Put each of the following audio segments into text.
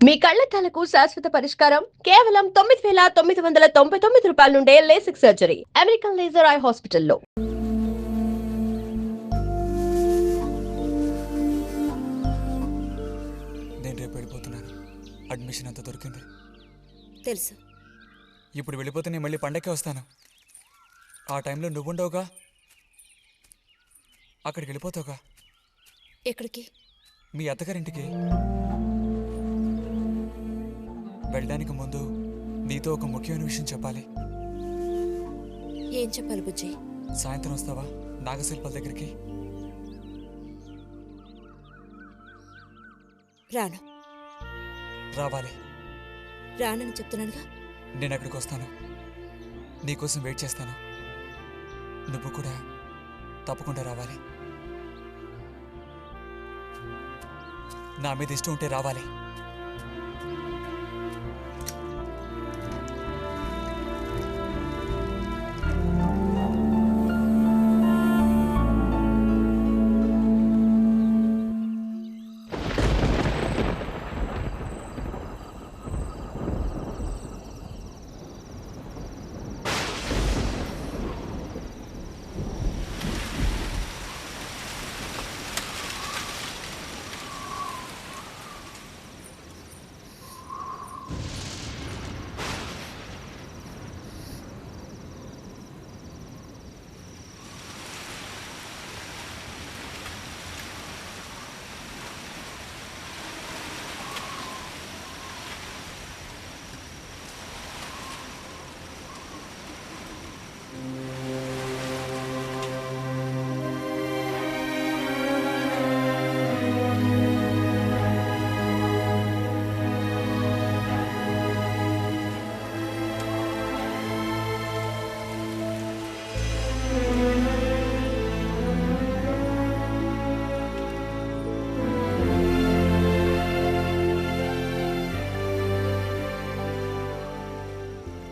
మీ కళ్లద్దాలకు శాశ్వత పరిష్కారం కేవలం 9,999 రూపాయల నుండే LASIK surgery American laser eye హాస్పిటల్లో. నేను రేపు వెళ్ళిపోతున్నాను. అడ్మిషన్ అంతా దొరికింది తెలుసు. ఇప్పుడు వెళ్ళిపోతే నేను మళ్ళీ పండక్కి వస్తాను. ఆ టైంలో నువ్వుండవుగా, అక్కడికి వెళ్ళిపోతావుగా. ఎక్కడికి? మీ అత్తగారింటికి. వెళ్ళడానికి ముందు నీతో ఒక ముఖ్యమైన విషయం చెప్పాలి. ఏం చెప్పాలి బుజ్జి? సాయంత్రం వస్తావా నాగశిల్పాల దగ్గరికి? రాను. రావాలి. రానని చెప్తున్నానుగా. నేను అక్కడికి వస్తాను, నీకోసం వెయిట్ చేస్తాను. నువ్వు కూడా తప్పకుండా రావాలి. నా మీద ఇష్టం ఉంటే రావాలి.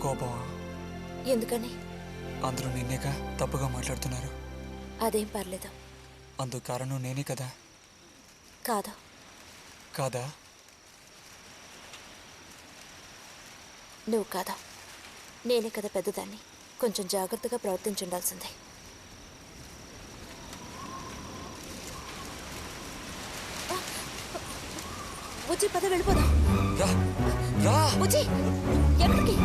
కోపమా? ఎందుకని? అందరూ నిన్నేగా తప్పుగా మాట్లాడుతున్నారు. అదేం పర్లేదు. అందుకు కారణం నేనే కదా. కాదు. కాదా? నువ్వు కాదా, నేనే కదా పెద్దదాన్ని. కొంచెం జాగ్రత్తగా ప్రవర్తించుండాల్సిందే. బుజ్జి పద వెళ్ళిపోదాం. రా రా. బుజ్జి ఎక్కడికి?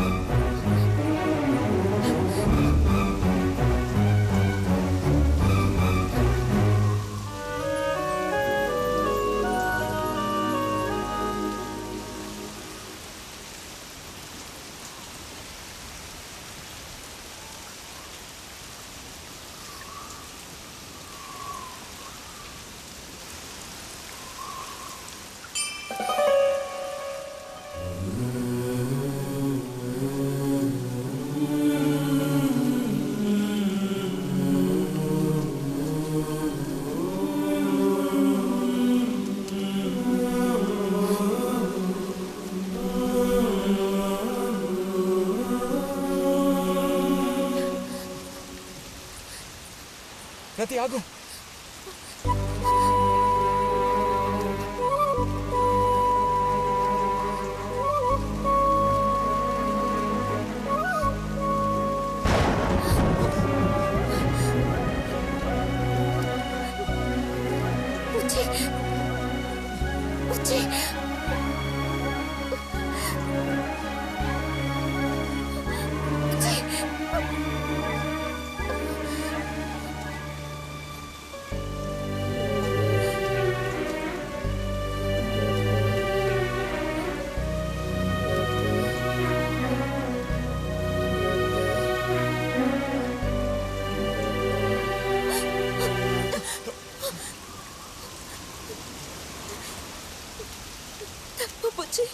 ప్రతి ఆగు. బుజ్జి బుజ్జి బుజ్జి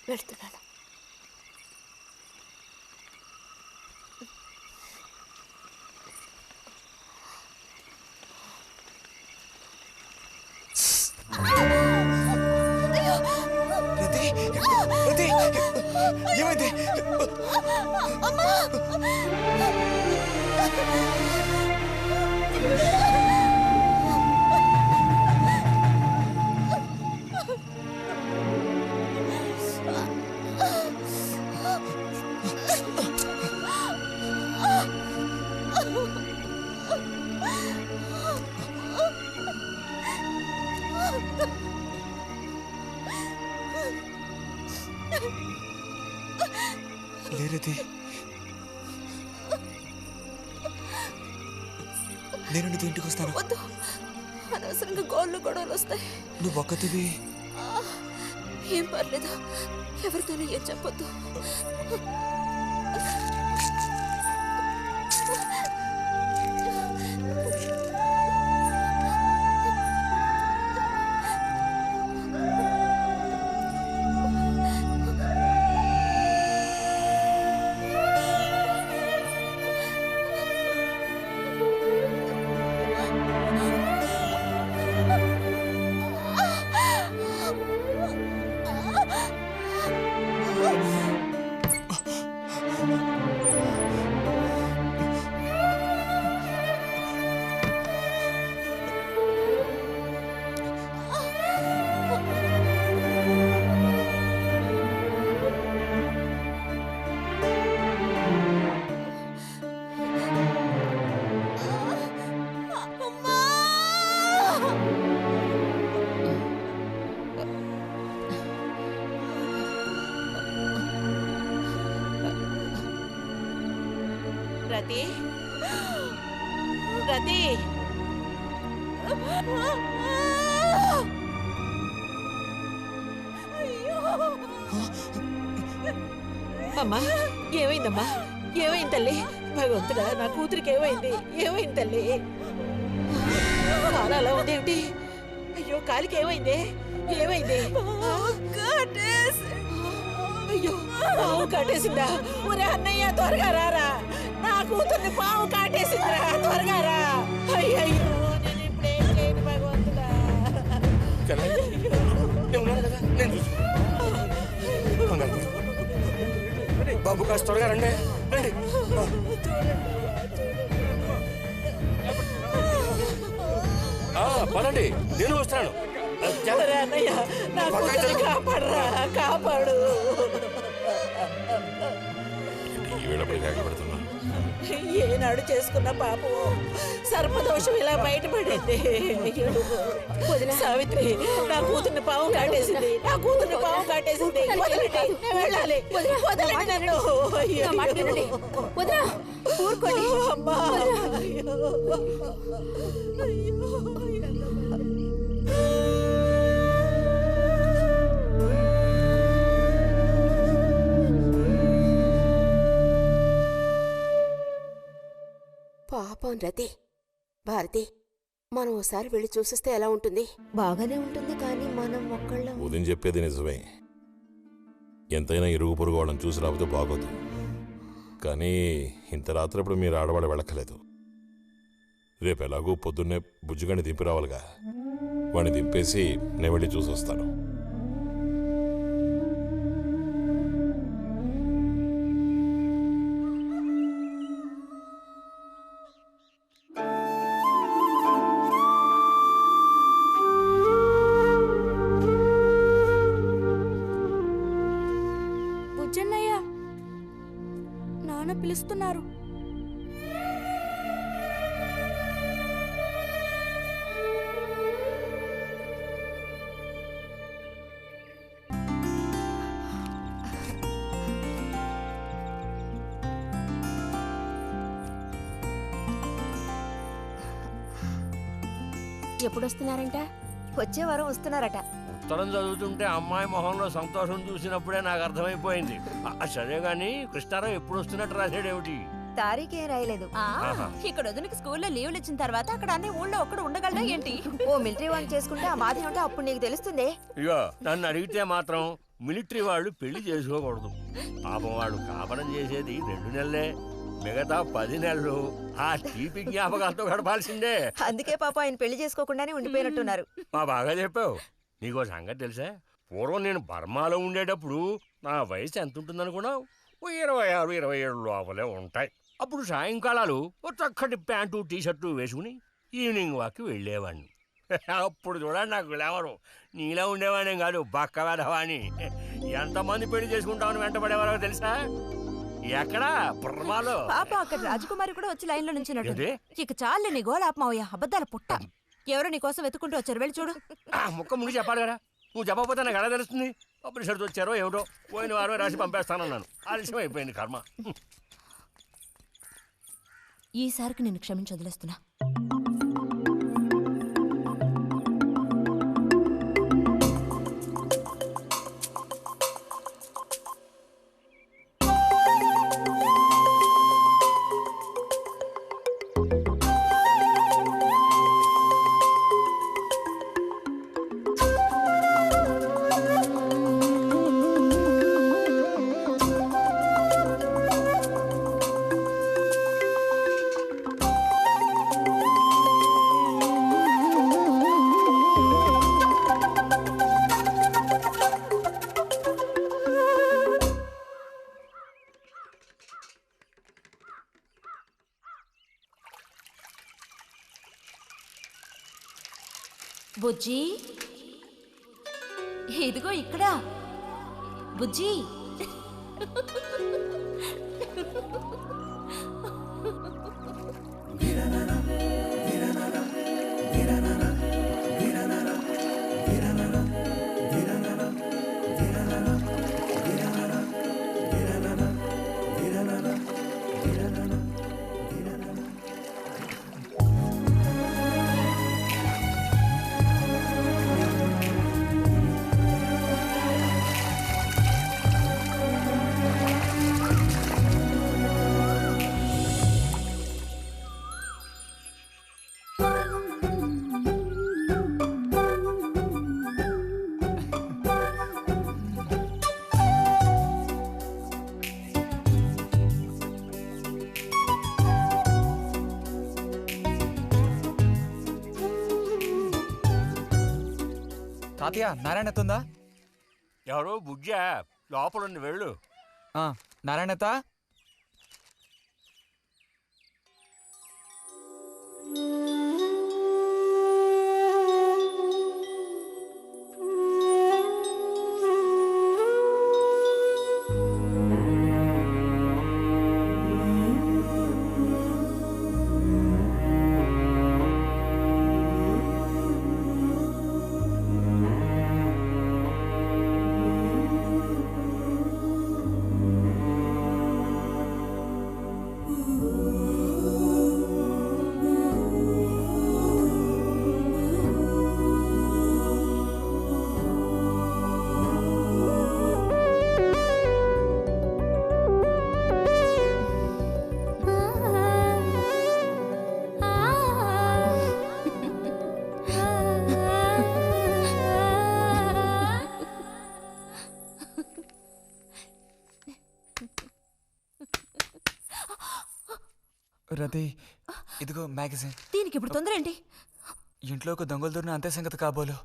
వెళ్తున్నాను. రతి రతి ఏమైంది? లేరతి, నేను నీతో ఇంటికి వస్తాను. వద్దు, అనవసరంగా గొడవలు వస్తాయి. నువ్వు ఒక్కతివి. ఏం పర్లేదు, ఎవరితోనూ ఏం చెప్పొద్దు. రతి, రతి, అమ్మా ఏమైందమ్మా? ఏమైంది తల్లి? భగవంతుడా, నా కూతురికి ఏమైంది? ఏమైంది తల్లి? కాలు అలా ఉందేమిటి? అయ్యో, కాలికి ఏమైంది? ఏమైంది? అయ్యో, పాము కాటేసిందా? ఒరే అన్నయ్య, త్వరగా రారా, నా కూతుర్ని పాము కాటేసిందిరా, త్వరగా రా. అయ్యయ్యో, నేను ఇప్పుడేం చేయను భగవంతుడా. బాబు కాస్త త్వరగా రండి, రండి. పదండి, నేను వస్తాను. ఒరే అన్నయ్య, నా కూతుర్ని కాపాడరా, కాపాడు. ఏనాడు చేసుకున్న పాపం సర్పదోషం ఇలా బయటపడింది. సావిత్రి, నా కూతుర్ని పాము కాటేసింది, నా కూతుర్ని పాము కాటేసింది. వదలండి, నేను వెళ్ళాలి. వదలండి నన్ను. అమ్మా, పాపం రతి. భారతి, మనం ఓసారి వెళ్ళి చూసిస్తే ఎలా ఉంటుంది? బాగానే ఉంటుంది, కానీ మనం ఒక్కళ్ళం. ఉదయం చెప్పేది నిజమే. ఎంతైనా ఇరుగు పొరుగు వాళ్ళని చూసి రాకపోతే బాగోదు. కానీ ఇంత రాత్రప్పుడు మీరు ఆడవాళ్ళు వెళ్ళక్కలేదు. రేపు ఎలాగూ పొద్దున్నే బుజ్జిగాని దింపి రావాలిగా. వాడిని దింపేసి నేను వెళ్ళి చూసి వస్తాను. నాన్న పిలుస్తున్నారు. ఎప్పుడు వస్తున్నారంట? వచ్చే వారం వస్తున్నారట. ఉత్తరం చదువుతుంటే అమ్మాయి మొహంలో సంతోషం చూసినప్పుడే నాకు అర్థమైపోయింది. సరే గాని కృష్ణారావు ఎప్పుడు వస్తున్నట్టు రాశాడేమిటి? తారీఖేం రాయలేదు. ఇక్కడ వదినకి స్కూల్లో లీవ్లు ఇచ్చిన తర్వాత అక్కడ అన్ని ఊళ్ళో ఒక్కడు ఉండగలడా ఏంటి? ఓ మిలిటరీ వాడిని చేసుకుంటే ఆ బాధ ఏమిటో అప్పుడు నీకు తెలుస్తుంది. ఇగో నన్ను అడిగితే మాత్రం మిలిటరీ వాళ్ళు పెళ్లి చేసుకోకూడదు. పాపం వాళ్ళు కాపురం చేసేది 2 నెలలే, మిగతా 10 నెలలు ఆ తీపి జ్ఞాపకాలతో గడపాల్సిందే. అందుకే పాప ఆయన పెళ్లి చేసుకోకుండానే ఉండిపోయినట్టున్నారు. బాగా చెప్పావు. నీకో సంగతి తెలుసా? పూర్వం నేను బర్మాలో ఉండేటప్పుడు నా వయసు ఎంత ఉంటుందనుకున్నావు? 26-27 లోపలే ఉంటాయి. అప్పుడు సాయంకాలాలు ఓ చక్కటి ప్యాంటు టీషర్టు వేసుకుని ఈవినింగ్ వాక్కి వెళ్ళేవాడిని. అప్పుడు చూడండి నాకు గ్లామరు. నీలా ఉండేవాడిని కాదు, బక్క వెధవాని. ఎంతమంది పెళ్లి చేసుకుంటామని వెంటపడేవారో తెలుసా? ఎక్కడా? బర్మాలో. పాప అక్కడ రాజకుమారి కూడా వచ్చి లైన్ లో నుంచున్నట్టు. ఏంటి? ఇక చాలు నీ గోలాప్ మావయ్య, అబద్ధాల పుట్ట. ఎవరో నీ కోసం వెతుకుంటూ వచ్చారు, వెళ్ళి చూడు. ముక్క ముందు చెప్పాలి కదా. నువ్వు చెప్పకపోతే నాకు ఎలా తెలుస్తుంది? పబ్లిషర్స్ వచ్చారో ఏమిటో, పోయిన వారమే రాసి పంపేస్తానన్నాను. ఆలస్యం అయిపోయింది కర్మ. ఈసారికి నిన్ను క్షమించి వదిలేస్తున్నా. బుజ్జి, ఇదిగో ఇక్కడ. బుజ్జి, తాతయ్య నారాయణతుందా? ఎవరో బుజ్జా లోపలుండి వెళ్ళు. నారాయణత, రతి, ఇదిగో మ్యాగజైన్. దీనికి ఇప్పుడు తొందర ఏంటి? ఇంట్లో ఒక దొంగలు దూరిన అంతే సంగతి కాబోలు.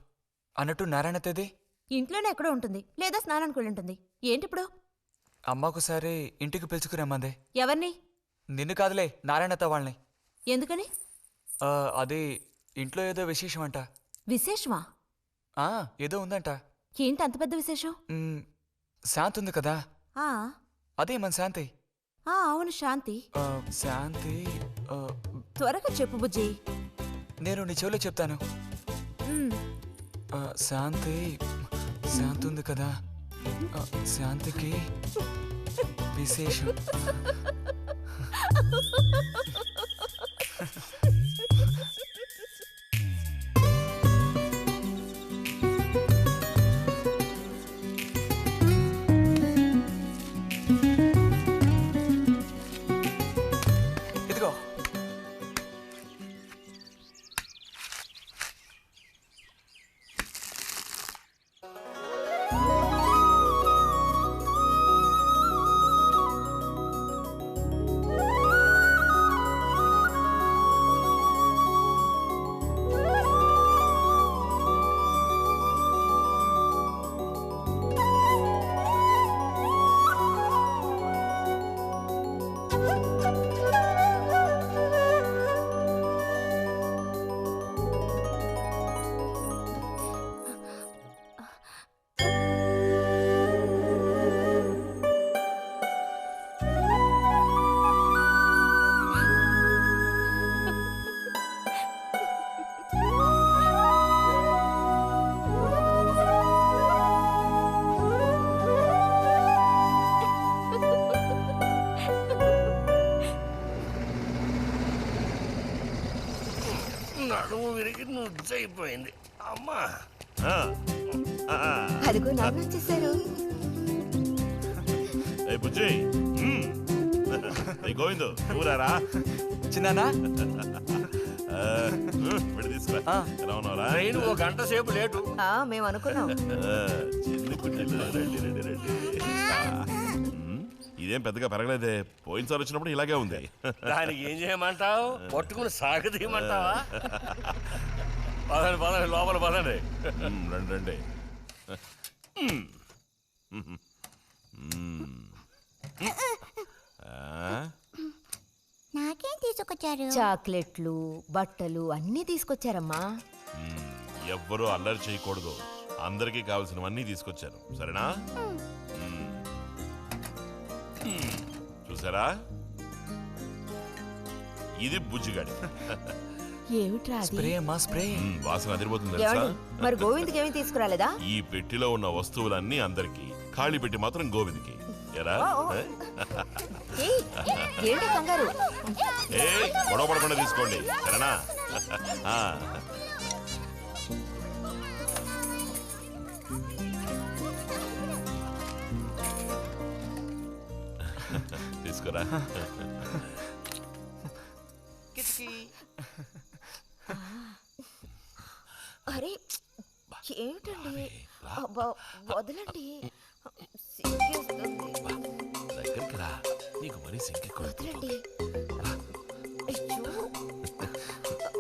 అన్నట్టు నారాయణతది ఇంట్లోనే ఎక్కడో ఉంటుంది, లేదా స్నానానికి వెళ్ళి ఉంటుంది. ఏంటి ఇప్పుడు? అమ్మొకసారి ఇంటికి పిలుచుకురమ్మందే. ఎవరిని? నిన్ను కాదులే, నారాయణత వాళ్ళని. ఎందుకని? అది ఇంట్లో ఏదో విశేషం అంట. విశేషమా? ఏదో ఉందంట. ఏంటి అంత పెద్ద విశేషం? శాంతి ఉంది కదా, ఆ అదే మన శాంతి. అవును, శాంతి. శాంతి త్వరగా చెప్పు బుజ్జి. నేను నీ చెవిలో చెప్తాను. శాంతి శాంతి ఉంది కదా, శాంతికి విశేషం. ఇదిగో, నడుము విరిగి నుజ్జైపోయింది అమ్మా. ఆ, ఆ. అదిగో నాకు వచ్చేసారు. ఏ బుజ్జి ఏ గోవిందు నువ్వురారా చిన్నానా విడి తీసుకురా. ఎలా ఉన్నావురా? ట్రైన్ 1 గంట సేపు లేటు. మేము అనుకున్నాం. చిన్ని కుట్టిలు రండి రండి రండి. ఇదేం పెద్దగా పెరగలేదే, పోయినసారి వచ్చినప్పుడు ఇలాగే ఉంది. దానికి ఏం చేయమంటావు? పట్టుకుని సాగదీయమంటావా? పదండి పదండి, లోపల పదండి. రండి రండి. నాకేం తీసుకొచ్చారు? చాక్లెట్లు బట్టలు అన్నీ తీసుకొచ్చారమ్మా. ఎవ్వరూ అల్లరి చేయకూడదు, అందరికీ కావాల్సినవన్నీ తీసుకొచ్చాను, సరేనా? చూసారా, ఇది బుజ్జిగాడి. ఏమిట్రా అది? స్ప్రే అమ్మా స్ప్రే. వాసన అదిరిపోతుంది తెలుసా? ఏమండి, మరి గోవింద్కి ఏమీ తీసుకురాలేదా? ఈ పెట్టిలో ఉన్న వస్తువులన్నీ అందరికి, ఖాళీ పెట్టి మాత్రం గోవింద్కి. ఎరా ఏయ్, ఏంటి కంగారు? ఏ గొడవ పడకుండా తీసుకోండి, సరేనా? ఆ. తీసుకురా. అరే ఏమిటండి, అబ్బా, వదలండి, సిగ్గేస్తుంది. దగ్గరికి రా, నీకు మరీ సింకెక్కువ. వదలండి. అయ్యో,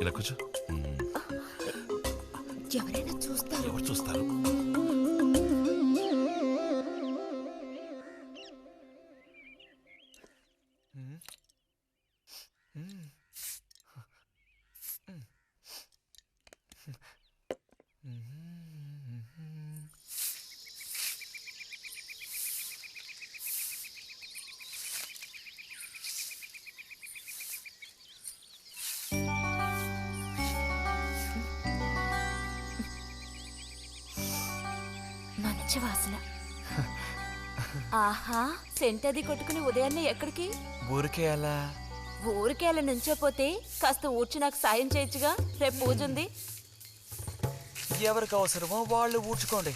ఇలా కూర్చో. ఎవరైనా చూస్తారు. ఎవరు చూస్తారు? మంచి వాసన. ఆహా, సెంట్ అది కొట్టుకుని ఉదయాన్నే ఎక్కడికి? ఊరికే అలా. ఊరికే అలా నుంచోపోతే కాస్త ఊడ్చి నాకు సాయం చేయొచ్చుగా, రేపు పూజ ఉంది. ఎవరికి అవసరమో వాళ్ళు ఊడ్చుకోండి.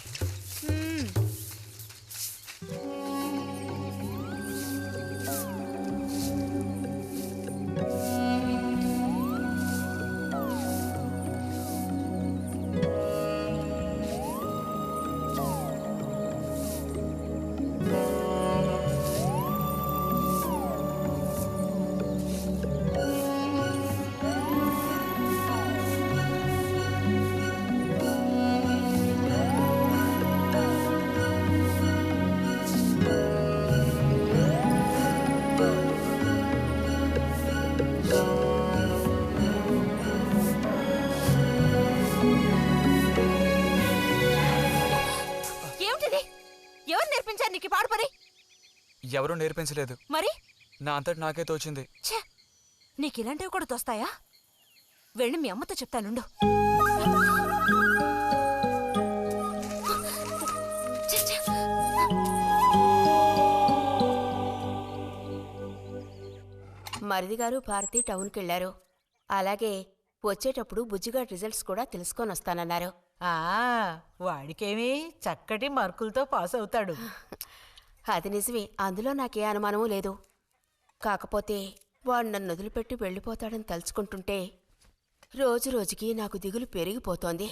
ఎవరూ నేర్పించలేదు, మరి నా అంతటి నాకే తోచింది. ఛే, నీకు ఇలాంటివి కూడా తోస్తాయా? వెళ్ళి మీ అమ్మతో చెప్తానుండు. మరిది గారు భారతి టౌన్కి వెళ్లారు. అలాగే వచ్చేటప్పుడు బుజ్జిగాడి రిజల్ట్స్ కూడా తెలుసుకొని వస్తానన్నారు. వాడికేమీ చక్కటి మార్కులతో పాస్ అవుతాడు. అది నిజమే, అందులో నాకే అనుమానమూ లేదు. కాకపోతే వాడు నన్ను వదిలిపెట్టి వెళ్ళిపోతాడని తలుచుకుంటుంటే రోజు రోజుకి నాకు దిగులు పెరిగిపోతోంది.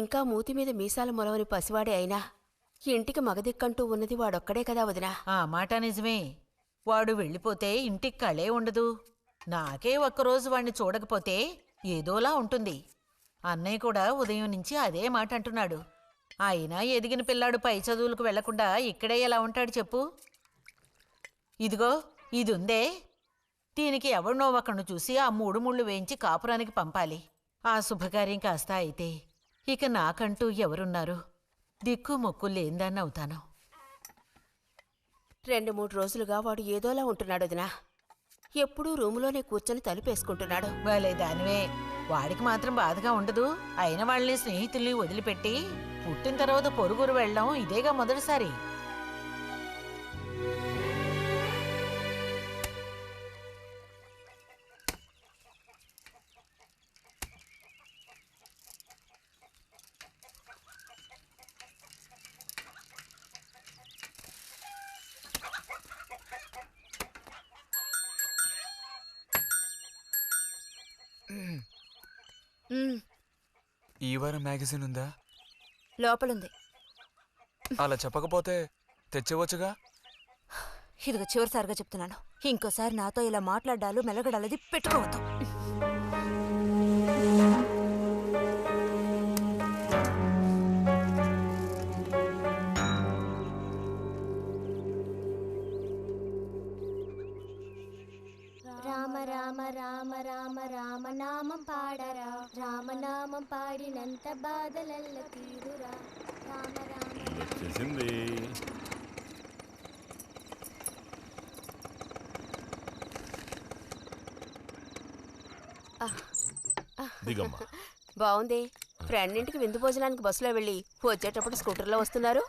ఇంకా మూతి మీద మీసాల మొలవని పసివాడే అయినా ఇంటికి మగదిక్కంటూ ఉన్నది వాడొక్కడే కదా వదినా. ఆ మాట నిజమే. వాడు వెళ్ళిపోతే ఇంటికి కళే ఉండదు. నాకే ఒక్కరోజు వాణ్ణి చూడకపోతే ఏదోలా ఉంటుంది. అన్నయ్య కూడా ఉదయం నుంచి అదే మాట అంటున్నాడు. అయినా ఎదిగిన పిల్లాడు పై చదువులకు వెళ్లకుండా ఇక్కడే ఎలా ఉంటాడు చెప్పు? ఇదిగో ఇదుందే, దీనికి ఎవరినో ఒకను చూసి ఆ 3 ముళ్ళు వేయించి కాపురానికి పంపాలి. ఆ శుభకార్యం కాస్త అయితే ఇక నాకంటూ ఎవరున్నారు? దిక్కు మొక్కు లేందాన్ని అవుతాను. 2-3 రోజులుగా వాడు ఏదోలా ఉంటున్నాడు వదినా. ఎప్పుడూ రూములోనే కూర్చొని తలుపేసుకుంటున్నాడు. భలే దానివే, వాడికి మాత్రం బాధగా ఉండదు. అయిన వాళ్ళని స్నేహితుల్ని వదిలిపెట్టి పుట్టిన తర్వాత పొరుగురు వెళ్ళడం ఇదేగా మొదటిసారి. మ్మ్, ఈ వారం మ్యాగజైన్ ఉందా? లోపలుంది. అలా చెప్పకపోతే తెచ్చేవచ్చుగా. ఇదిగో చివరిసారిగా చెప్తున్నాను, ఇంకోసారి నాతో ఇలా మాట్లాడాలు మెలగడాలది పెట్టుకోవద్దు. రామ రామ రామ రామ రామనామం పాడరా, రామనామం పాడినంత బాధలల్ల తీరురా. రామ రామ వచ్చేసింది. దిగమ్మా. బాగుంది. ఫ్రెండ్ ఇంటికి విందు భోజనానికి బస్సులో వెళ్ళి వచ్చేటప్పుడు స్కూటర్లో వస్తున్నారు.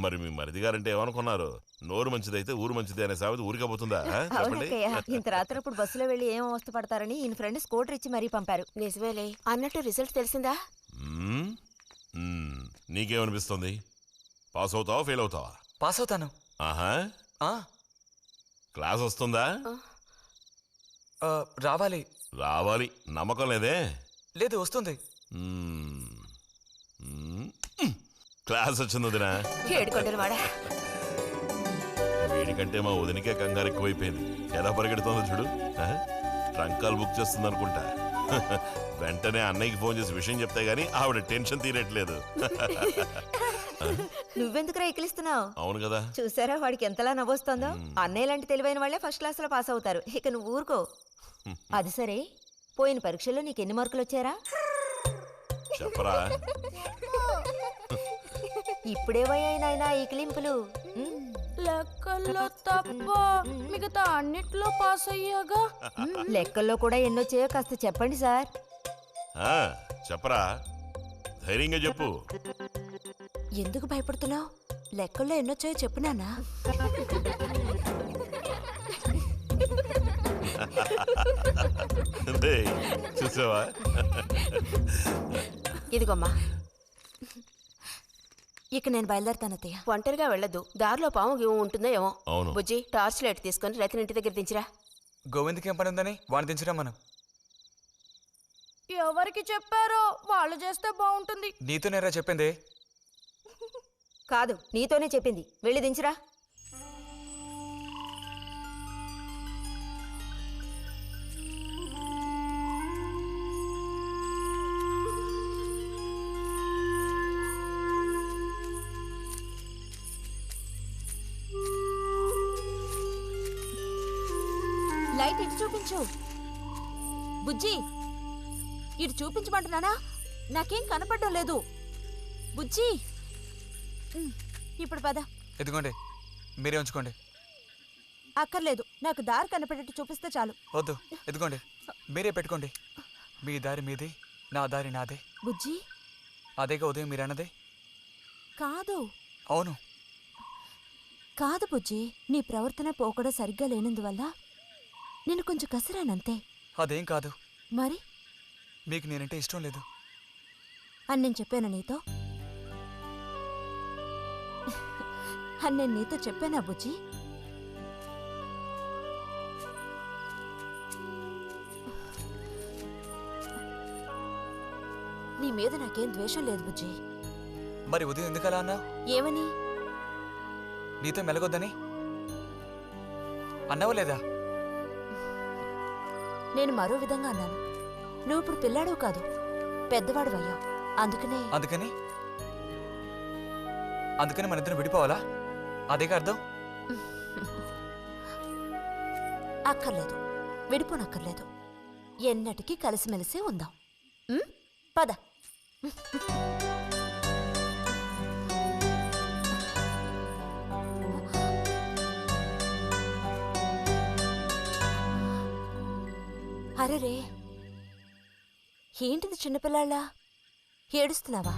మరి మీ మరిది గారంటే ఏమనుకున్నారు? నోరు మంచిదైతే ఊరు మంచిది అనే సామెత ఊరికపోతుందా? చెప్పండి. ఇంత రాత్రప్పుడు బస్సులో వెళ్ళి ఏం అవస్థ పడతారని ఈయన ఫ్రెండ్ స్కూటర్ ఇచ్చి మరీ పంపారు. నిజమేలే. అన్నట్టు రిజల్ట్ తెలిసిందా? మ్మ్? మ్మ్. నీకేమనిపిస్తుంది? పాస్ అవుతావా ఫెయిల్ అవుతావా? పాస్ అవుతాను. ఆహా. ఆ, క్లాస్ వస్తుందా? రావాలి. రావాలి. నమ్మకం లేదే? లేదు, వస్తుంది. మ్మ్. మ్మ్. క్లాస్ వచ్చింది వదినా. ఏడుకొండలు వాడా. వీడికంటే మా వదినికే కంగారు ఎక్కువైపోయింది. ఎలా పరిగెడుతుందో చూడు. ఆ? ట్రంకాలు బుక్ చేస్తుంది అనుకుంటా. వెంటనే అన్నయ్యకి ఫోన్ చేసి విషయం చెప్తే గానీ ఆవిడ టెన్షన్ తీరట్లేదు. నువ్వెందుకురా ఎక్కిలిస్తున్నావు? అవును కదా. చూసారా వాడికి ఎంతలా నవ్వొస్తుందో. అన్నయ్య లాంటి తెలివైన వాళ్ళే ఫస్ట్ క్లాస్ లో పాస్ అవుతారు. ఇక నువ్వు ఊరుకో. అది సరే, పోయిన పరీక్షల్లో నీకు ఎన్ని మార్కులు వచ్చారా? చెప్పరా. ఇప్పుడేవయ్యాయినాయనా ఈ కిలింపులు? లెక్కల్లో తప్ప మిగతా అన్నిట్లో పాస్ అయ్యాగా. లెక్కల్లో కూడా ఎన్నొచ్చాయో కాస్త చెప్పండి సార్. ఆ, చెప్పరా. ధైర్యంగా చెప్పు. ఎందుకు భయపడుతున్నావు? లెక్కల్లో ఎన్నొచ్చాయో చెప్పు నాన్నా. చూసావా? ఇదిగోమ్మా. ఇక నేను బయలుదేరుతాను అత్తయ్య. ఒంటరిగా వెళ్ళదు. దారిలో పాము గీము ఉంటుందో ఏమో. అవును. బుజ్జి, టార్చ్ లైట్ తీసుకొని రతిని ఇంటి దగ్గర దించిరా. గోవింద్కి ఏం పని ఉందని వాడిని దించరా మనం. ఎవరికి చెప్పారో వాళ్ళు చేస్తే బాగుంటుంది. నీతో నేరా చెప్పింది. కాదు, నీతోనే చెప్పింది. వెళ్ళి దించురా. లైట్ ఇటు చూపించు. బుజ్జి, ఇటు చూపించమంటున్నానా? నాకేం కనపడడం లేదు. బుజ్జి, ఇప్పుడు పద. ఎదుగోండి, మీరే ఉంచుకోండి. అక్కర్లేదు, నాకు దారి కనపడేట్టు చూపిస్తే చాలు. వద్దు, ఎదుగోండి, మీరే పెట్టుకోండి. మీ దారి మీది, నా దారి నాదే. బుజ్జి, అదేగా ఉదయం మీరు అన్నదే. కాదు. అవును. కాదు బుజ్జి, నీ ప్రవర్తన పోకడ సరిగ్గా లేనందువల్ల నేను కొంచెం కసిరానంతే. అదేం కాదు. మరి మీకు నేనంటే ఇష్టం లేదు అని నేను చెప్పాను నీతో? అని నేను నీతో చెప్పానా బుజ్జి? నీ మీద నాకేం ద్వేషం లేదు బుజ్జి. మరి ఉదయం ఎందుకలా అన్నావు? ఏమని? నీతో మెలగొద్దని అన్నావా లేదా? నేను మరో విధంగా అన్నాను. నువ్వు ఇప్పుడు పిల్లాడు కాదు, పెద్దవాడు అయ్యావు. అందుకని అందుకని మన ఇద్దరం విడిపోవాలా? అదేగా అర్థం? అక్కర్లేదు, విడిపోనక్కర్లేదు. ఎన్నటికీ కలిసిమెలిసి ఉందాం. పద. అరెరే, ఏంటిది చిన్నపిల్లాళ్ళ ఏడుస్తున్నావా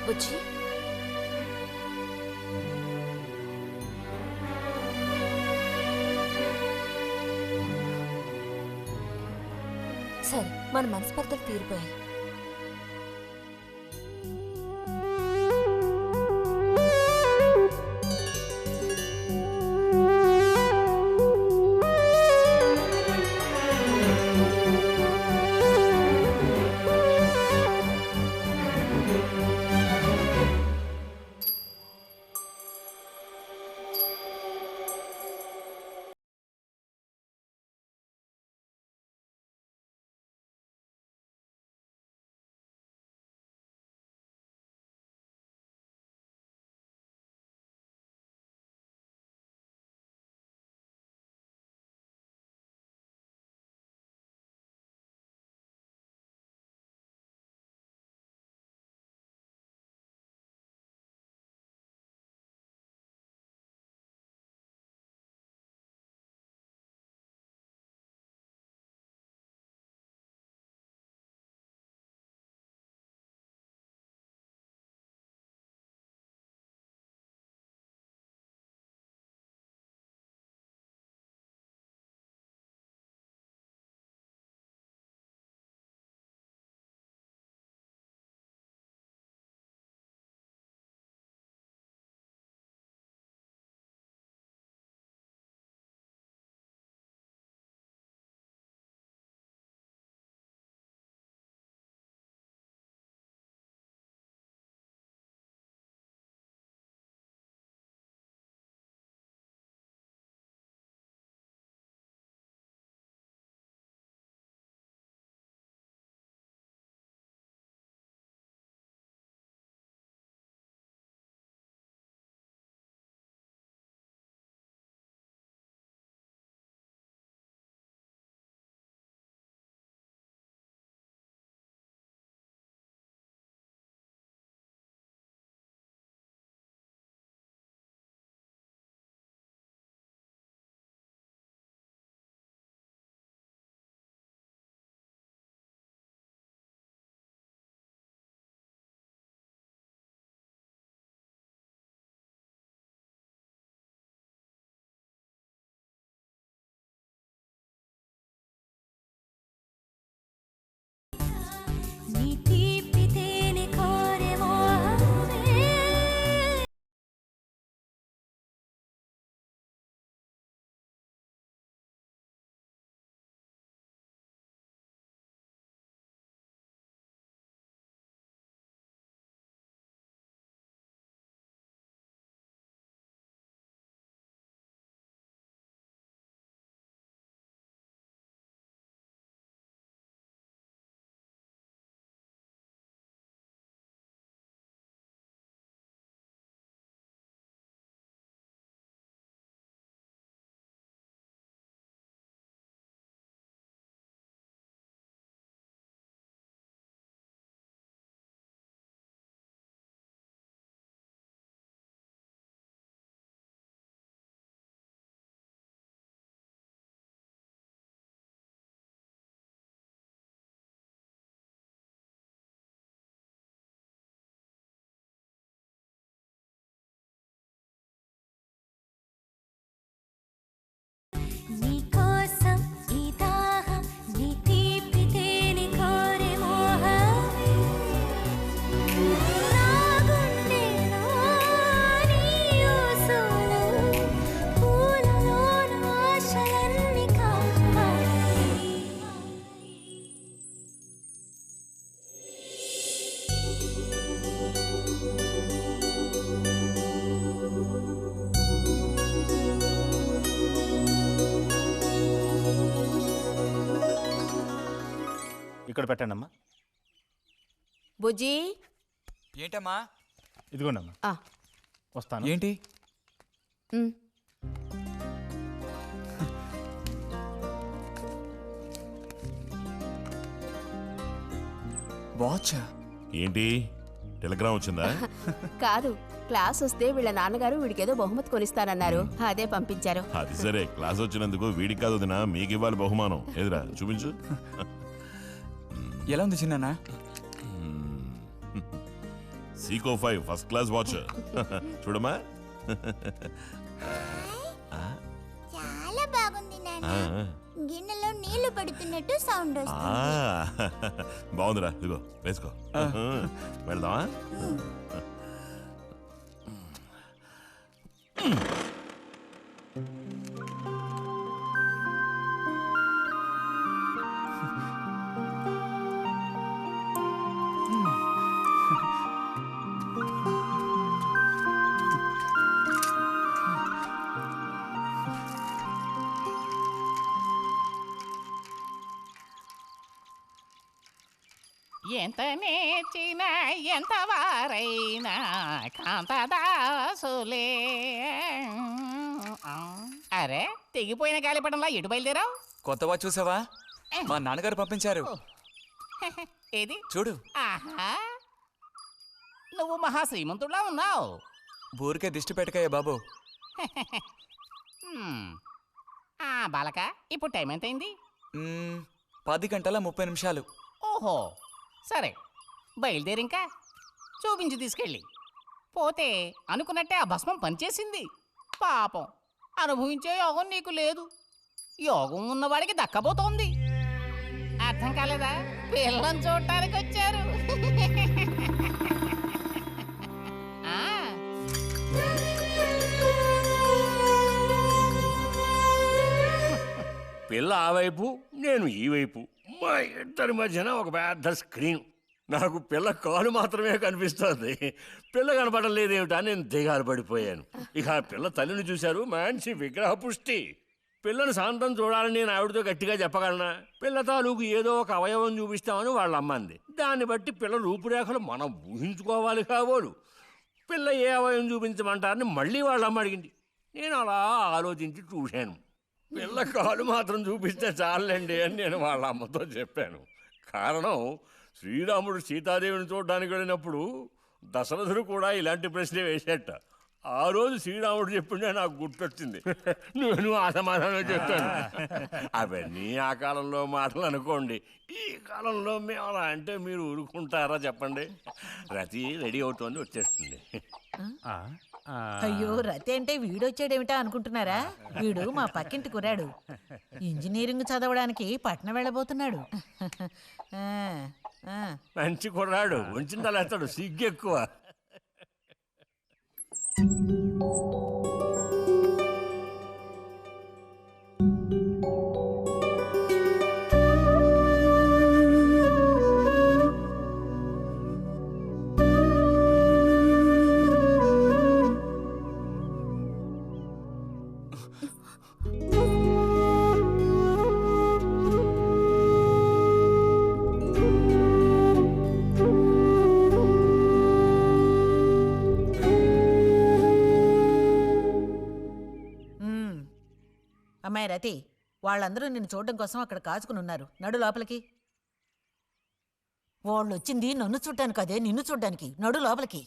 బుజ్జి? సరే, మన మనస్పర్ధలు తీరిపోయాయి. ఇక్కడ పెట్టండి అమ్మా. బుజ్జి ఏంటమ్మా? ఇదిగోండి అమ్మా. ఆ, వస్తాను. ఏంటి? ఉమ్. వాచ్? ఏంటి టెలిగ్రామ్ వచ్చిందా? కాదు, క్లాస్ వస్తే వీళ్ళ నాన్నగారు వీడికేదో బహుమతి కొనిస్తానన్నారు, అదే పంపించారు. అది సరే, క్లాస్ వచ్చినందుకు వీడికి కాదు వదినా, మీకు ఇవ్వాలి బహుమానం. ఎదురా చూపించు. ఎలా ఉంది చిన్న? Seeko 5 first class watch. చూడమ్మా. చాలా బాగుంది నాన్న. ఆ, గిన్నెలో నీళ్లు పడుతున్నట్టు సౌండ్ ఆ, వస్తుంది. బాగుందిరా, ఇదిగో వేసుకో. వెళ్దామా? ఎంత నేర్చినా ఎంత వారైనా కాంతదాసులే. అరే, తెగిపోయిన గాలిపటంలా ఎటు బయలుదేరావు? కొత్త వాచ్ చూసావా? మా నాన్నగారు పంపించారు. ఏది చూడు. ఆహా, నువ్వు మహా శ్రీమంతుడులా ఉన్నావు. ఊరికే దిష్టి పెట్టకయ్యా బాబు. బాలక, ఇప్పుడు టైం ఎంతైంది? 10 గంటల 30 నిమిషాలు. ఓహో, సరే, బయలుదేరింకా చూపించి తీసుకెళ్ళి. పోతే అనుకున్నట్టే ఆ భస్మం పనిచేసింది. పాపం, అనుభవించే యోగం నీకు లేదు. యోగం ఉన్నవాడికి దక్కబోతోంది. అర్థం కాలేదా? పిల్లని చూడటానికి వచ్చారు. ఆ, పిల్ల ఆ వైపు, నేను ఈ వైపు, మా ఇద్దరి మధ్యన ఒక పెద్ద స్క్రీన్. నాకు పిల్ల కాలు మాత్రమే కనిపిస్తుంది. పిల్ల కనపడడం లేదేమిటా నేను దిగాలు పడిపోయాను. ఇక ఆ పిల్ల తల్లిని చూశారు, మంచి విగ్రహ పుష్టి. పిల్లని శాంతం చూడాలని నేను ఆవిడతో గట్టిగా చెప్పగలనా? పిల్ల తాలూకు ఏదో ఒక అవయవం చూపిస్తామని వాళ్ళ అమ్మంది. దాన్ని బట్టి పిల్ల రూపురేఖలు మనం ఊహించుకోవాలి కాబోలు. పిల్ల ఏ అవయవం చూపించమంటారని మళ్ళీ వాళ్ళ అమ్మ అడిగింది. నేను అలా ఆలోచించి చూశాను. పిల్ల కాలు మాత్రం చూపిస్తే చాలండి అని నేను వాళ్ళ అమ్మతో చెప్పాను. కారణం, శ్రీరాముడు సీతాదేవిని చూడడానికి వెళ్ళినప్పుడు దశరథుడు కూడా ఇలాంటి ప్రశ్నే వేసేట. ఆ రోజు శ్రీరాముడు చెప్పిండే నాకు గుర్తొచ్చింది. నేను ఆ సమాధానం చెప్పాను. అవన్నీ ఆ కాలంలో మాటలు అనుకోండి. ఈ కాలంలో మేము అలా అంటే మీరు ఊరుకుంటారా చెప్పండి? రతి రెడీ అవుతోంది, వచ్చేస్తుంది. అయ్యో, రతి అంటే వీడొచ్చాడేమిటా అనుకుంటున్నారా? వీడు మా పక్కింటి కుర్రాడు. ఇంజనీరింగ్ చదవడానికి పట్నం వెళ్ళబోతున్నాడు. మంచి కుర్రాడు, ఉంచిందా లేస్తాడు, సిగ్గెక్కువ. అమ్మాయి రతి, వాళ్ళందరూ నిన్ను చూడడం కోసం అక్కడ కాచుకుని ఉన్నారు. నడు లోపలికి. వాళ్ళు వచ్చింది నన్ను చూడ్డానికి అదే, నిన్ను చూడ్డానికి. నడు లోపలికి.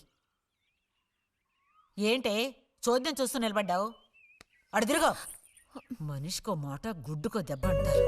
ఏంటే చోద్యం చూస్తూ నిలబడ్డావు? అడు తిరుగు. మనిషికో మాట, గుడ్డుకో దెబ్బ అంటారు.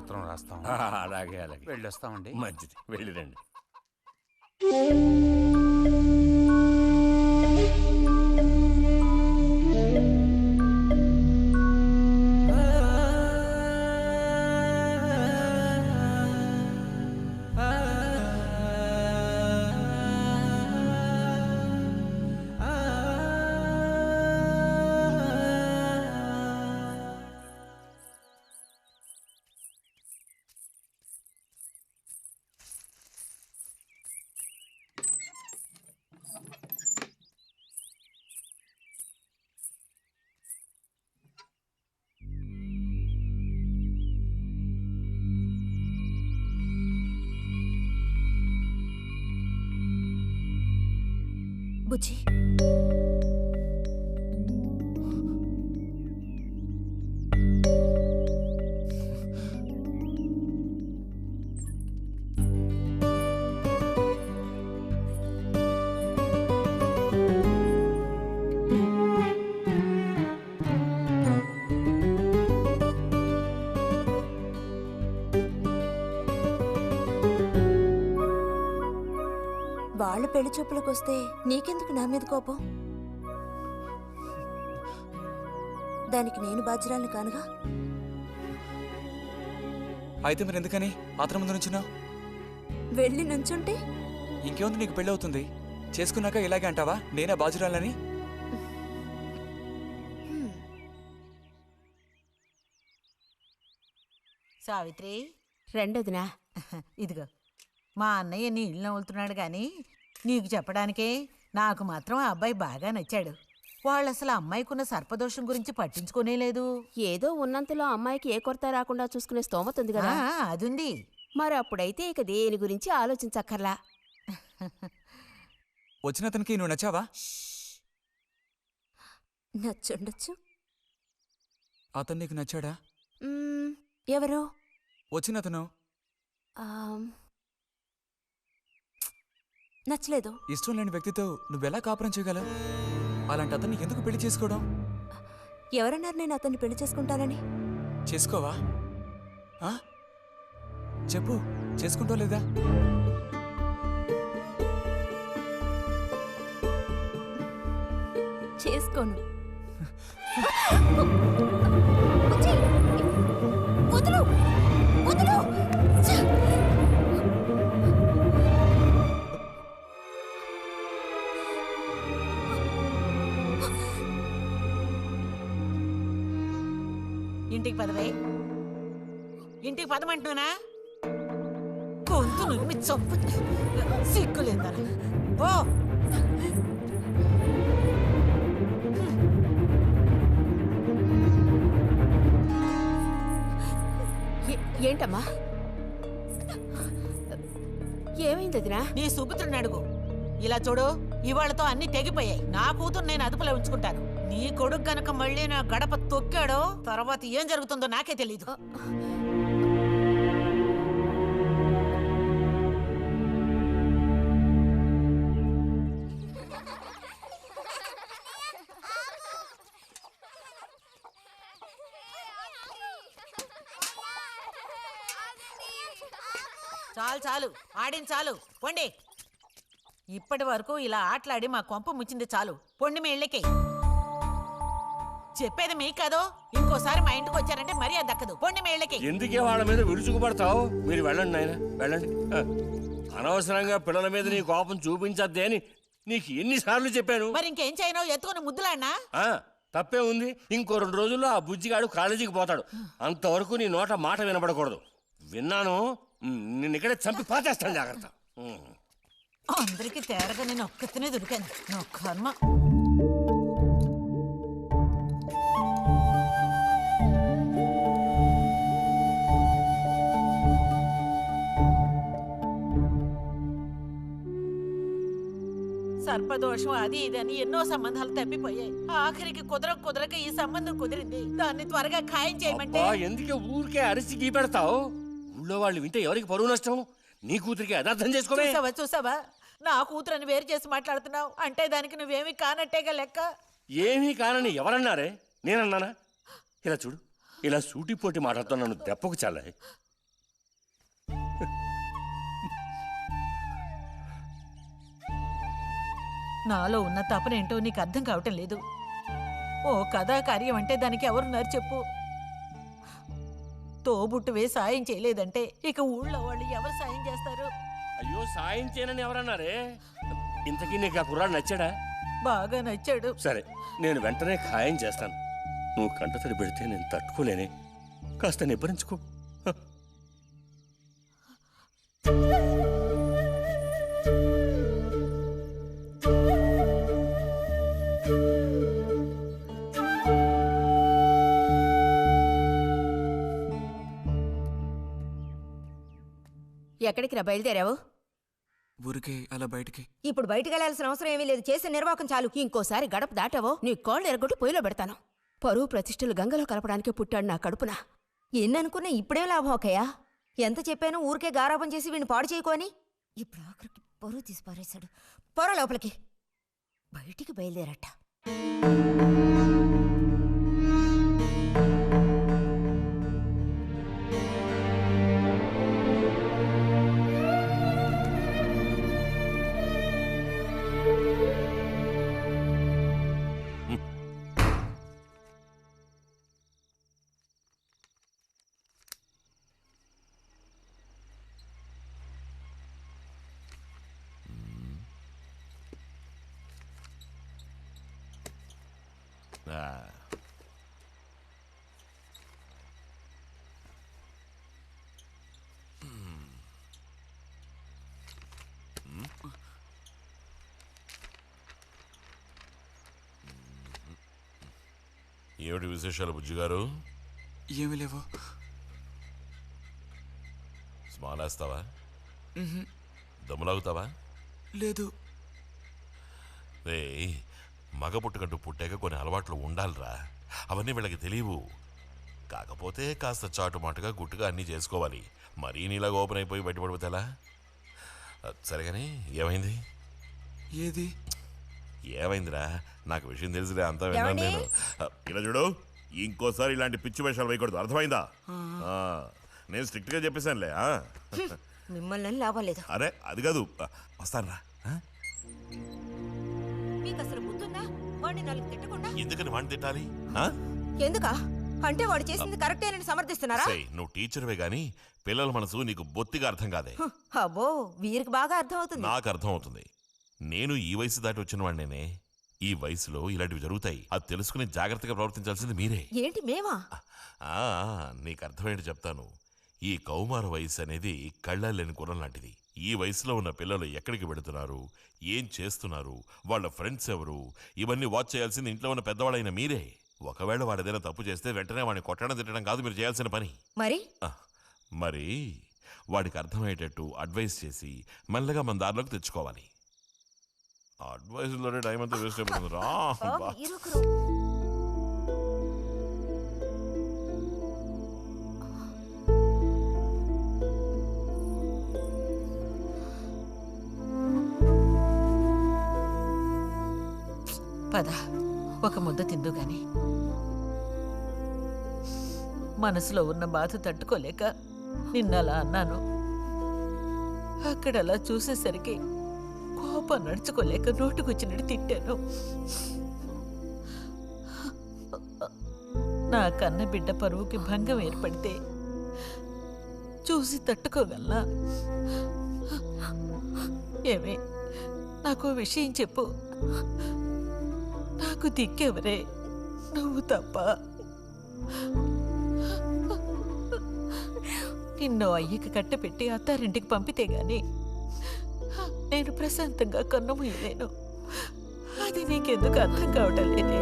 ఉత్తరం రాస్తాం. అలాగే అలాగే వెళ్ళొస్తామండి. మంచిది, వెళ్ళిరండి. బుజ్జి వాళ్ళ పెళ్లి చూపులకు వస్తే నీకెందుకు నా మీద కోపం? దానికి నేను బాధ్యురాలిని కానుగా. అయితే మరి ఎందుకని అతని ముందు నుంచున్నావు? వెళ్ళి నుంచుంటే ఇంకేముంది, నీకు పెళ్ళి అవుతుంది. చేసుకున్నాక ఇలాగే అంటావా నేనే బాజురాలని? సావిత్రి, రెండోదినా ఇదిగో మా అన్నయ్య నీ ఇల్లు నవ్వులుతున్నాడు కానీ నీకు చెప్పడానికే నాకు మాత్రం ఆ అబ్బాయి బాగా నచ్చాడు. వాళ్ళు అసలు అమ్మాయికున్న సర్పదోషం గురించి పట్టించుకోనే లేదు. ఏదో ఉన్నంతలో అమ్మాయికి ఏ కొరత రాకుండా చూసుకునే స్తోమత ఉంది కదా. అదుంది. మరి అప్పుడైతే ఇక దేని గురించి ఆలోచించక్కర్లా. వచ్చిన అతనికి నువ్వు నచ్చావా? నచ్చుండొచ్చు. అతను నీకు నచ్చాడా? ఎవరు వచ్చిన అతను నచ్చలేదు. ఇష్టం లేని వ్యక్తితో నువ్వెలా కాపురం చేయగలవు? అలాంటి అతన్ని ఎందుకు పెళ్లి చేసుకోవడం? ఎవరన్నారు నేను అతన్ని పెళ్లి చేసుకుంటానని? చేసుకోవా? చెప్పు, చేసుకుంటావు లేదా? చేసుకోను. ఇంటికి పదవే. ఇంటికి పదమంటున్నా గొంతు నువ్వు చంపు. సిగ్గులేదా? ఓ ఏంటమ్మా, ఏమైంది వదినా? నీ సుపుత్రుని అడుగు. ఇలా చూడు, ఇవాళతో అన్ని తెగిపోయాయి. నా కూతురు నేను అదుపులో ఉంచుకుంటాను. నీ కొడుకు గనక మళ్ళీ నా గడప తొక్కాడో తర్వాత ఏం జరుగుతుందో నాకే తెలీదు. చాలు చాలు, ఆడిన చాలు, పొండి. ఇప్పటి వరకు ఇలా ఆటలాడి మా కొంప ముచ్చింది చాలు. పొండి మీ ఇళ్ళకి. చెప్పేది మీకు కాదో, ఇంకోసారి మా ఇంటికి వచ్చారంటే మర్యాద దక్కదు. పొండి మీ ఇళ్ళకి. ఎందుకే వాళ్ళ మీద విరుచుకుపడతావు? మీరు వెళ్ళండి నాయన, వెళ్ళండి. అనవసరంగా పిల్లల మీద నీ కోపం చూపించద్దే అని నీకు ఎన్నిసార్లు చెప్పాను. మరి ఇంకేం చేయను? ఎత్తుకుని ముద్దులాడినా తప్పే ఉంది. ఇంకో 2 రోజుల్లో ఆ బుజ్జిగాడు కాలేజీకి పోతాడు. అంతవరకు నీ నోట మాట వినపడకూడదు. విన్నాను, నిన్ను ఇక్కడే చంపి పాచేస్తాను. జాగ్రత్త. అందరికీ తేరగా నేను ఒక్కతనే దొరికాను. నా కర్మ. సర్పదోషం అది ఇదని ఎన్నో సంబంధాలు తప్పిపోయాయి. ఆఖరికి కుదరక ఈ సంబంధం కుదిరింది. దాన్ని త్వరగా ఖాయం చేయమంటే ఎందుకే ఊరికే అరిసి గీపెడతావు? ఊళ్ళో వాళ్ళు వింటే ఎవరికి పరువు నష్టం? నీ కూతురికి అదర్థం చేసుకోవే. చూసావా, నా కూతురని వేరు చేసి మాట్లాడుతున్నావు. అంటే దానికి నువ్వేమీ కానట్టేగా లెక్క. ఏమీ కానని ఎవరన్నారే? నేనన్నానా? ఇలా చూడు, ఇలా సూటిపోటి మాటలతో నన్ను దెప్పకు చాలే. నాలో ఉన్న తపనేంటో నీకు అర్థం కావటం లేదు. ఓ కథాకార్యం అంటే దానికి ఎవరున్నారు చెప్పు? తోబుట్టువే సాయం చేయలేదంటే ఇక ఊళ్ళో వాళ్ళు ఎవరు సాయం చేస్తారు? అయ్యో సాయం చేయనని ఎవరన్నారే? ఇంతకీ నీకు ఆ కుర్రాడు నచ్చాడా? బాగా నచ్చాడు. సరే, నేను వెంటనే ఖాయం చేస్తాను. నువ్వు కంటతడి పెడితే నేను తట్టుకోలేనే. కాస్త నిబ్బరించుకో. ఎక్కడికి రా బయలుదేరావు? ఊరికే అలా బయటికి. ఇప్పుడు బయటికి వెళ్ళాల్సిన అవసరం ఏమీ లేదు. చేసిన నిర్వాహకం చాలు. ఇంకోసారి గడప దాటావో నీ కాళ్ళు ఎరగొట్టి పొయ్యిలో పెడతాను. పరువు ప్రతిష్టలు గంగలో కలపడానికి పుట్టాడు నా కడుపున. ఎన్ననుకున్నా ఇప్పుడేం లాభం ఒకయ్యా? ఎంత చెప్పానో ఊరికే గారాపం చేసి వీడిని పాడు చేయకోని. ఇప్పుడు ఆఖరికి పరువు తీసి పారేశాడు. పొర లోపలికి. బయటికి బయలుదేరట. ఏమిటి విశేషాలు బుజ్జిగారు? ఏమీ లేవు. స్మానేస్తావా? దమ్ములాగుతావా? లేదు. రే, మగ పుట్టుకంటూ పుట్టాక కొన్ని అలవాట్లు ఉండాలిరా. అవన్నీ వీళ్ళకి తెలియవు. కాకపోతే కాస్త చాటుమాటుగా గుట్టుగా అన్నీ చేసుకోవాలి. మరీ నీలాగా ఓపెన్ అయిపోయి బయటపడిపోతే ఎలా? సరే కానీ ఏమైంది? ఏది? ఏమైందిరా? నాకు విషయం తెలిసిలే, అంతా విన్నాను నేను. ఇలా చూడు, ఇంకోసారి ఇలాంటి పిచ్చి వేషాలు వేయకూడదు, అర్థమైందా? నేను స్ట్రిక్ట్ గా చెప్పేశానులే. మిమ్మల్ని లాభం లేదు. అరే అది కాదు, వస్తానురా. మీకు అసలు గుర్తుందా? వాడిని నాలుగు తిట్టకుండా. ఎందుకని వాడిని తిట్టాలి? ఎందుకా? అంటే వాడు చేసింది కరెక్టేనని సమర్థిస్తున్నారా? నువ్వు టీచర్వే గాని పిల్లల మనసు నీకు బొత్తిగా అర్థం కాదే. అబ్బో, వీరికి బాగా అర్థం అవుతుంది. నాకు అర్థం అవుతుంది. నేను ఈ వయసు దాటి వచ్చిన వాడినేనే. ఈ వయసులో ఇలాంటివి జరుగుతాయి. అది తెలుసుకుని జాగ్రత్తగా ప్రవర్తించాల్సింది మీరే. ఏంటి మేమా? నీకు అర్థమేంటి చెప్తాను. ఈ కౌమార వయసు అనేది కళ్ళలేని గుర్రం లాంటిది. ఈ వయసులో ఉన్న పిల్లలు ఎక్కడికి వెళుతున్నారు, ఏం చేస్తున్నారు, వాళ్ళ ఫ్రెండ్స్ ఎవరు, ఇవన్నీ వాచ్ చేయాల్సింది ఇంట్లో ఉన్న పెద్దవాళ్ళైన మీరే. ఒకవేళ వాడేదైనా తప్పు చేస్తే వెంటనే వాడిని కొట్టడం తిట్టడం కాదు మీరు చేయాల్సిన పని. మరి వాడికి అర్థమయ్యేటట్టు అడ్వైస్ చేసి మెల్లగా మన దారిలోకి తెచ్చుకోవాలి. అడ్వైస్లోనే టైం అంతా వేస్ట్ అయిపోతుంది రా. పద, ఒక ముద్ద తిందు గాని. మనసులో ఉన్న బాధ తట్టుకోలేక నిన్నలా అన్నాను. అక్కడలా చూసేసరికి కోపం నడుచుకోలేక నోటుకొచ్చినట్టు తిట్టాను. నా కన్న బిడ్డ పరువుకి భంగం ఏర్పడితే చూసి తట్టుకోగలనా? ఏమే, నాకు విషయం చెప్పు. నాకు దిక్కెవరే? నువ్వు తప్ప. నిన్నో అయ్యకి కట్టపెట్టి అత్తారింటికి పంపితే గాని నేను ప్రశాంతంగా కన్నుమూయలేను. అది నీకెందుకు అర్థం కావటం లేదే?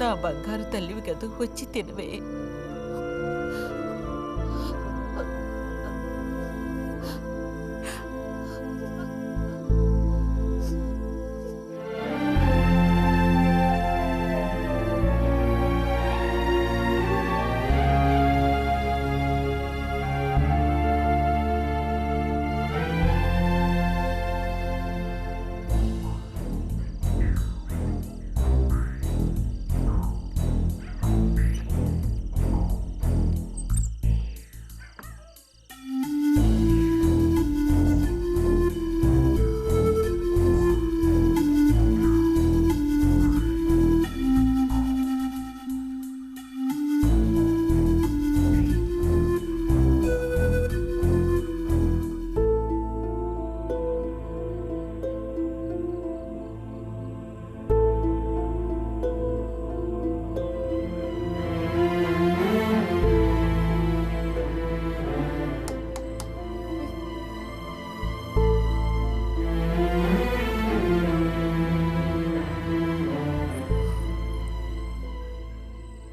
నా బంగారు తల్లివి కదూ, వచ్చి తినవే.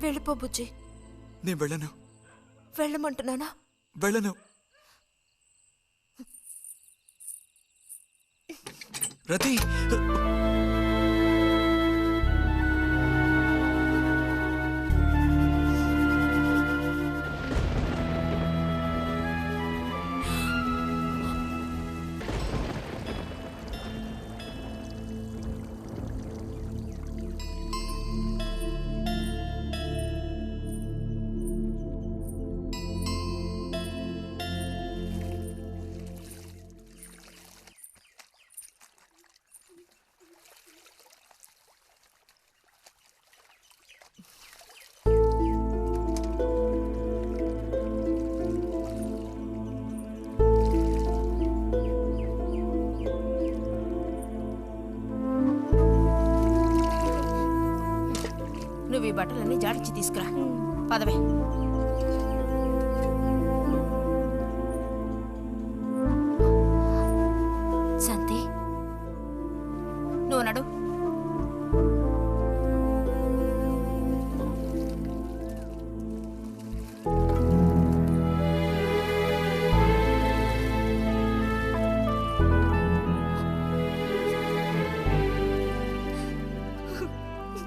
వెళ్ళిపో బుజ్జి. నేను వెళ్ళను. వెళ్ళమంటున్నానా? వెళ్ళను. రతి, నువ్వు ఈ బట్టలన్నీ జాడించి తీసుకురా. పదవే. శాంతి, నువ్వు నడు.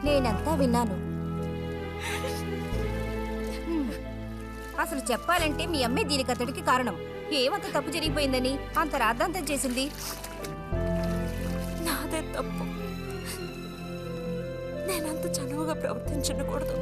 నేనంతా విన్నాను. అసలు చెప్పాలంటే మీ అమ్మే దీనికి అతడికి కారణం. ఏమంత తప్పు జరిగిపోయిందని అంత రాద్ధాంతం చేసింది? నాదే తప్పు. నేనంత చనువుగా ప్రవర్తించకూడదు.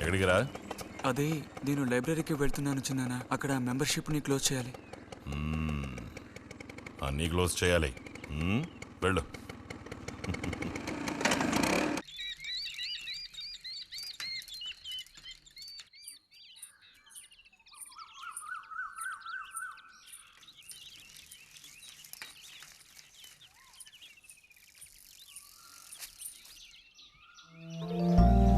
ఎక్కడికి రా? అదే నేను లైబ్రరీకి వెళ్తున్నాను చిన్నానా. అక్కడ మెంబర్షిప్ని క్లోజ్ చేయాలి. అన్నీ క్లోజ్ చేయాలి. వెళ్ళు.